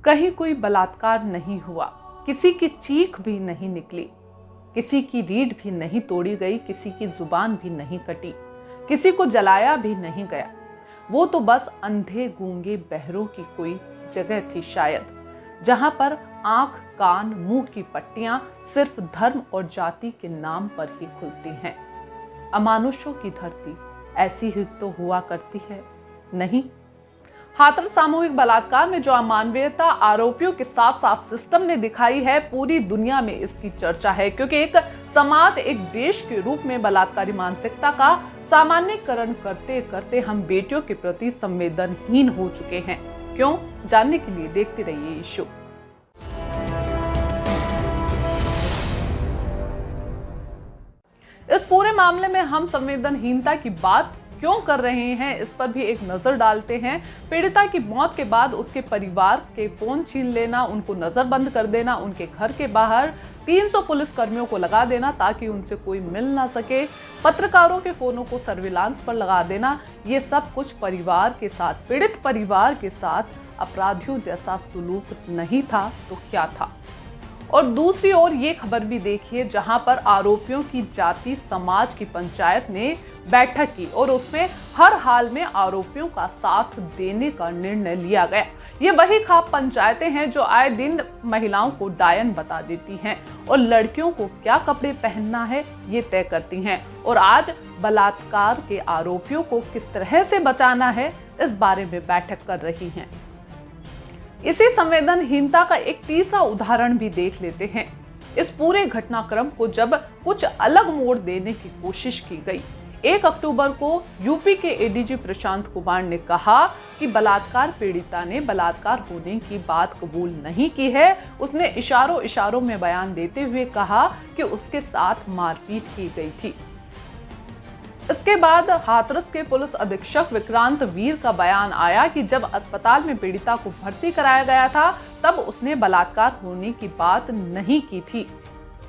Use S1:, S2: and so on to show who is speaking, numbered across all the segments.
S1: कहीं कोई बलात्कार नहीं हुआ, किसी की चीख भी नहीं निकली, किसी की रीढ़ भी नहीं तोड़ी गई, किसी की जुबान भी नहीं कटी, किसी को जलाया भी नहीं गया। वो तो बस अंधे गूंगे बहरों की कोई जगह थी शायद, जहां पर आंख कान मुंह की पट्टियां सिर्फ धर्म और जाति के नाम पर ही खुलती हैं। अमानुषों की धरती ऐसी ही तो हुआ करती है, नहीं? हाथरस सामूहिक बलात्कार में जो अमानवीयता आरोपियों के साथ साथ सिस्टम ने दिखाई है, पूरी दुनिया में इसकी चर्चा है, क्योंकि एक समाज, एक देश के रूप में बलात्कारी मानसिकता का सामान्यीकरण करते करते हम बेटियों के प्रति संवेदनहीन हो चुके हैं। क्यों? जानने के लिए देखते रहिए ये शो। इस पूरे मामले में हम संवेदनहीनता की बात क्यों कर रहे हैं, इस पर भी एक नजर डालते हैं। पीड़िता की मौत के बाद उसके परिवार के फोन छीन लेना, उनको नजरबंद कर देना, उनके घर के बाहर 300 पुलिस कर्मियों को लगा देना ताकि उनसे कोई मिल ना सके, पत्रकारों के फोनों को सर्विलांस पर लगा देना, ये सब कुछ परिवार के साथ, पीड़ित परिवार के साथ अपराधियों जैसा सुलूक नहीं था तो क्या था? और दूसरी ओर ये खबर भी देखिए जहां पर आरोपियों की जाति समाज की पंचायत ने बैठक की और उसमें हर हाल में आरोपियों का साथ देने का निर्णय लिया गया। ये वही खाप पंचायतें हैं जो आए दिन महिलाओं को डायन बता देती हैं और लड़कियों को क्या कपड़े पहनना है ये तय करती हैं, और आज बलात्कार के आरोपियों को किस तरह से बचाना है इस बारे में बैठक कर रही हैं। इसी संवेदनहीनता का एक तीसरा उदाहरण भी देख लेते हैं। इस पूरे घटनाक्रम को जब कुछ अलग मोड़ देने की कोशिश की गई। 1 अक्टूबर को यूपी के एडीजी प्रशांत कुमार ने कहा कि बलात्कार पीड़िता ने बलात्कार होने की बात कबूल नहीं की है। उसने इशारों इशारों में बयान देते हुए कहा कि उसके साथ मारपीट की गई थी। इसके बाद हाथरस के पुलिस अधीक्षक विक्रांत वीर का बयान आया कि जब अस्पताल में पीड़िता को भर्ती कराया गया था तब उसने बलात्कार होने की बात नहीं की थी।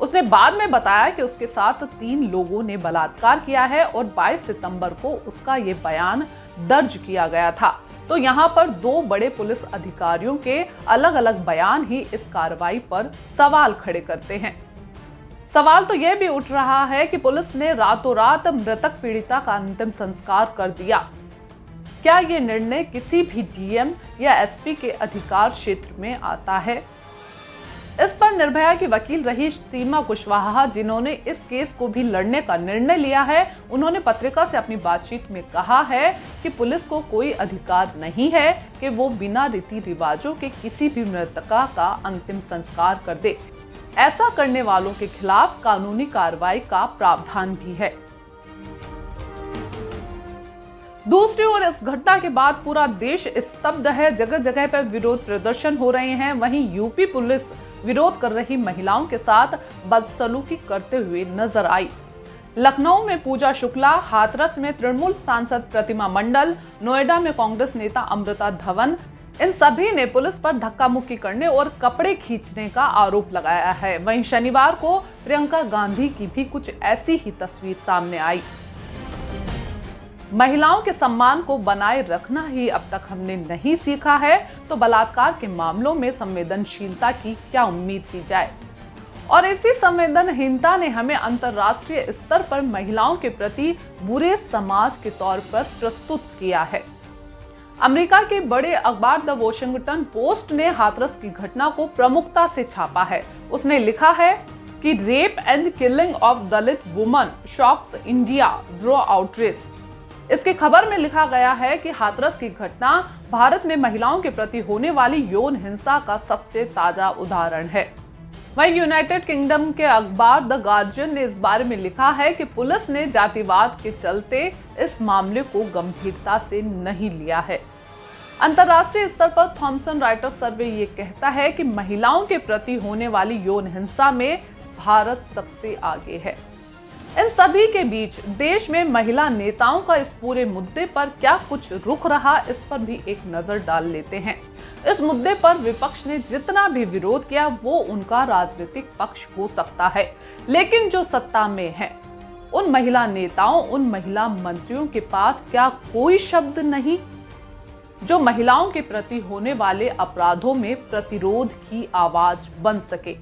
S1: उसने बाद में बताया कि उसके साथ 3 लोगों ने बलात्कार किया है और 22 सितंबर को उसका ये बयान दर्ज किया गया था। तो यहाँ पर 2 बड़े पुलिस अधिकारियों के अलग अलग बयान ही इस कार्रवाई पर सवाल खड़े करते हैं। सवाल तो यह भी उठ रहा है कि पुलिस ने रातों रात मृतक पीड़िता का अंतिम संस्कार कर दिया। क्या ये निर्णय किसी भी डीएम या एसपी के अधिकार क्षेत्र में आता है? इस पर निर्भया की वकील रही सीमा कुशवाहा, जिन्होंने इस केस को भी लड़ने का निर्णय लिया है, उन्होंने पत्रिका से अपनी बातचीत में कहा है कि पुलिस को कोई अधिकार नहीं है कि वो बिना रीति रिवाजों के किसी भी मृतका का अंतिम संस्कार कर दे। ऐसा करने वालों के खिलाफ कानूनी कार्रवाई का प्रावधान भी है। दूसरी ओर इस घटना के बाद पूरा देश स्तब्ध है, जगह जगह पर विरोध प्रदर्शन हो रहे हैं। वहीं यूपी पुलिस विरोध कर रही महिलाओं के साथ बदसलूकी करते हुए नजर आई। लखनऊ में पूजा शुक्ला, हाथरस में तृणमूल सांसद प्रतिमा मंडल, नोएडा में कांग्रेस नेता अमृता धवन, इन सभी ने पुलिस पर धक्का मुक्की करने और कपड़े खींचने का आरोप लगाया है। वहीं शनिवार को प्रियंका गांधी की भी कुछ ऐसी ही तस्वीर सामने आई। महिलाओं के सम्मान को बनाए रखना ही अब तक हमने नहीं सीखा है, तो बलात्कार के मामलों में संवेदनशीलता की क्या उम्मीद की जाए? और इसी संवेदनहीनता ने हमें अंतर्राष्ट्रीय स्तर पर महिलाओं के प्रति बुरे समाज के तौर पर प्रस्तुत किया है। अमेरिका के बड़े अखबार द वॉशिंगटन पोस्ट ने हाथरस की घटना को प्रमुखता से छापा है। उसने लिखा है कि rape and killing of Dalit woman shocks India, draw outreach. इसकी खबर में लिखा गया है कि हाथरस की घटना भारत में महिलाओं के प्रति होने वाली यौन हिंसा का सबसे ताजा उदाहरण है। वहीं यूनाइटेड किंगडम के अखबार द गार्जियन ने इस बारे में लिखा है कि पुलिस ने जातिवाद के चलते इस मामले को गंभीरता से नहीं लिया है। अंतर्राष्ट्रीय स्तर पर थॉमसन राइटर्स सर्वे ये कहता है कि महिलाओं के प्रति होने वाली यौन हिंसा में भारत सबसे आगे है। इन सभी के बीच देश में महिला नेताओं का इस पूरे मुद्दे पर क्या कुछ रुख रहा, इस पर भी एक नजर डाल लेते हैं। इस मुद्दे पर विपक्ष ने जितना भी विरोध किया वो उनका राजनीतिक पक्ष हो सकता है, लेकिन जो सत्ता में है उन महिला नेताओं, उन महिला मंत्रियों के पास क्या कोई शब्द नहीं? जो महिलाओं के प्रति होने वाले अपराधों में प्रतिरोध की आवाज बन सके।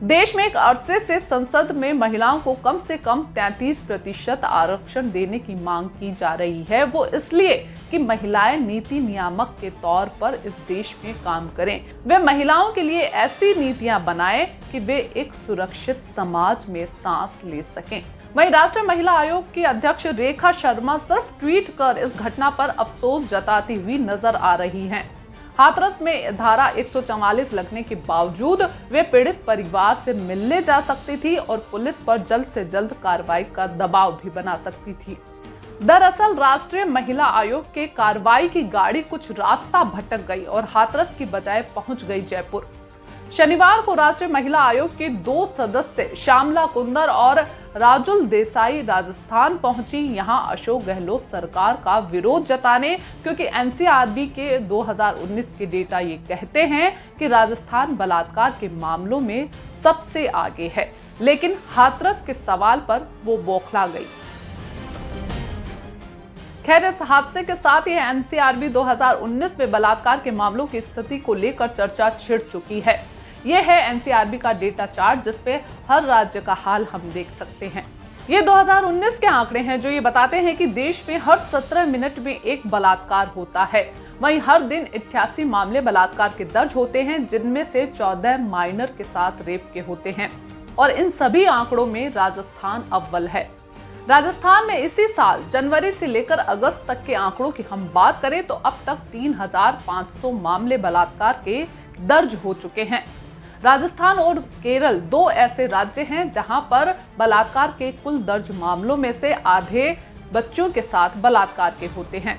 S1: देश में एक अरसे से संसद में महिलाओं को कम से कम 33% आरक्षण देने की मांग की जा रही है। वो इसलिए कि महिलाएं नीति नियामक के तौर पर इस देश में काम करें। वे महिलाओं के लिए ऐसी नीतियां बनाएं कि वे एक सुरक्षित समाज में सांस ले सकें। वहीं राष्ट्रीय महिला आयोग की अध्यक्ष रेखा शर्मा सिर्फ ट्वीट कर इस घटना पर अफसोस जताती हुई नजर आ रही हैं। हाथरस में धारा 144 लगने के बावजूद वे पीड़ित परिवार से मिलने जा सकती थी और पुलिस पर जल्द से जल्द कार्रवाई का दबाव भी बना सकती थी। दरअसल राष्ट्रीय महिला आयोग के कार्रवाई की गाड़ी कुछ रास्ता भटक गई और हाथरस की बजाय पहुंच गई जयपुर। शनिवार को राष्ट्रीय महिला आयोग के 2 सदस्य श्यामला कुंदर और राजुल देसाई राजस्थान पहुंची, यहां अशोक गहलोत सरकार का विरोध जताने, क्योंकि एनसीआरबी के 2019 के डेटा ये कहते हैं कि राजस्थान बलात्कार के मामलों में सबसे आगे है। लेकिन हाथरस के सवाल पर वो बौखला गई। खैर, इस हादसे के साथ ही एनसीआरबी 2019 में बलात्कार के मामलों की स्थिति को लेकर चर्चा छिड़ चुकी है। यह है एनसीआरबी का डेटा चार्ट, जिसपे हर राज्य का हाल हम देख सकते हैं। ये 2019 के आंकड़े हैं जो ये बताते हैं कि देश में हर 17 मिनट में एक बलात्कार होता है। वहीं हर दिन 88 मामले बलात्कार के दर्ज होते हैं, जिनमें से 14 माइनर के साथ रेप के होते हैं और इन सभी आंकड़ों में राजस्थान अव्वल है। राजस्थान में इसी साल जनवरी से लेकर अगस्त तक के आंकड़ों की हम बात करें तो अब तक 3500 मामले बलात्कार के दर्ज हो चुके हैं। राजस्थान और केरल 2 ऐसे राज्य हैं जहां पर बलात्कार के कुल दर्ज मामलों में से आधे बच्चों के साथ बलात्कार के होते हैं।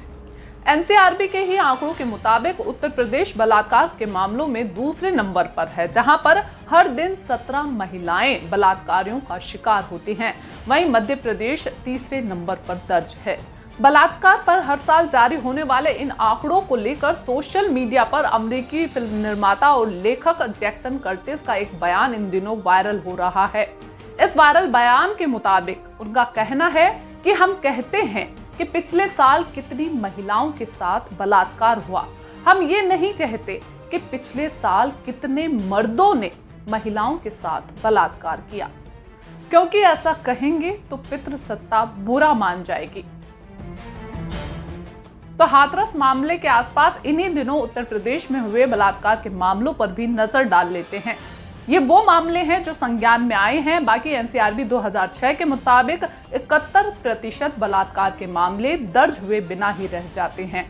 S1: एनसीआरबी के ही आंकड़ों के मुताबिक उत्तर प्रदेश बलात्कार के मामलों में दूसरे नंबर पर है, जहां पर हर दिन 17 महिलाएं बलात्कारियों का शिकार होती हैं। वहीं मध्य प्रदेश तीसरे नंबर पर दर्ज है। बलात्कार पर हर साल जारी होने वाले इन आंकड़ों को लेकर सोशल मीडिया पर अमेरिकी फिल्म निर्माता और लेखक जैक्सन कर्टिस का एक बयान इन दिनों वायरल हो रहा है। इस वायरल बयान के मुताबिक उनका कहना है कि हम कहते हैं कि पिछले साल कितनी महिलाओं के साथ बलात्कार हुआ, हम ये नहीं कहते कि पिछले साल कितने मर्दों ने महिलाओं के साथ बलात्कार किया, क्योंकि ऐसा कहेंगे तो पितृसत्ता बुरा मान जाएगी। तो हाथरस मामले के आसपास इन्हीं दिनों उत्तर प्रदेश में हुए बलात्कार के मामलों पर भी नजर डाल लेते हैं। ये वो मामले हैं जो संज्ञान में आए हैं। बाकी एनसीआरबी 2006 के मुताबिक 71% बलात्कार के मामले दर्ज हुए बिना ही रह जाते हैं।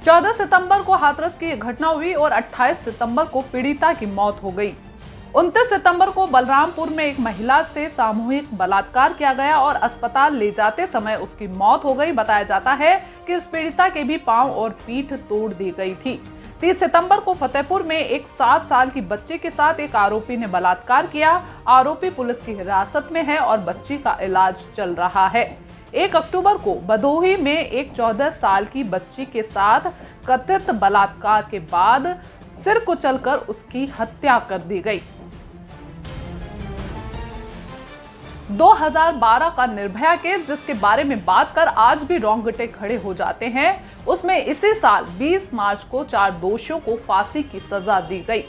S1: 14 सितंबर को हाथरस की घटना हुई और 28 सितंबर को पीड़िता की मौत हो गई। 29 सितंबर को बलरामपुर में एक महिला से सामूहिक बलात्कार किया गया और अस्पताल ले जाते समय उसकी मौत हो गई। बताया जाता है कि इस पीड़िता के भी पांव और पीठ तोड़ दी गई थी। 30 सितंबर को फतेहपुर में एक 7 साल की बच्ची के साथ एक आरोपी ने बलात्कार किया। आरोपी पुलिस की हिरासत में है और बच्ची का इलाज चल रहा है। 1 अक्टूबर को भदोही में एक 14 साल की बच्ची के साथ कथित बलात्कार के बाद सिर कुचलकर उसकी हत्या कर दी गई। 2012 का निर्भया केस, जिसके बारे में बात कर आज भी रोंगटे खड़े हो जाते हैं, उसमें इसी साल 20 मार्च को 4 दोषियों को फांसी की सजा दी गई।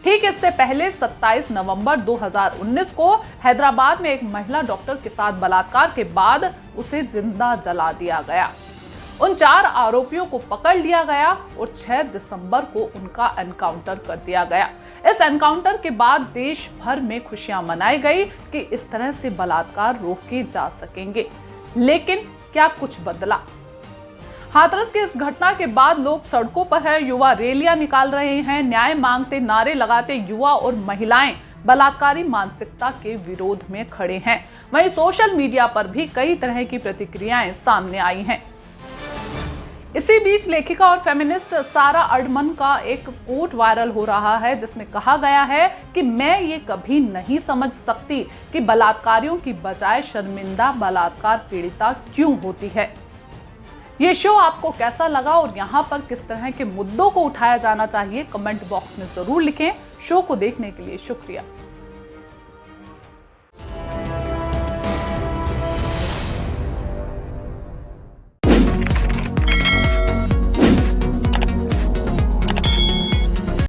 S1: ठीक इससे पहले 27 नवंबर 2019 को हैदराबाद में एक महिला डॉक्टर के साथ बलात्कार के बाद उसे जिंदा जला दिया गया। उन 4 आरोपियों को पकड़ लिया गया और 6 दिसंबर को उनका एनकाउंटर कर दिया गया। इस एनकाउंटर के बाद देश भर में खुशियां मनाई गई कि इस तरह से बलात्कार रोके जा सकेंगे। लेकिन क्या कुछ बदला? हाथरस की इस घटना के बाद लोग सड़कों पर है, युवा रैलियां निकाल रहे हैं, न्याय मांगते नारे लगाते युवा और महिलाएं बलात्कारी मानसिकता के विरोध में खड़े हैं। वहीं सोशल मीडिया पर भी कई तरह की प्रतिक्रियाएं सामने आई हैं। इसी बीच लेखिका और फेमिनिस्ट सारा अर्डमन का एक कोट वायरल हो रहा है, जिसमें कहा गया है कि मैं ये कभी नहीं समझ सकती कि बलात्कारियों की बजाय शर्मिंदा बलात्कार पीड़िता क्यों होती है। ये शो आपको कैसा लगा और यहाँ पर किस तरह के मुद्दों को उठाया जाना चाहिए, कमेंट बॉक्स में जरूर लिखें। शो को देखने के लिए शुक्रिया।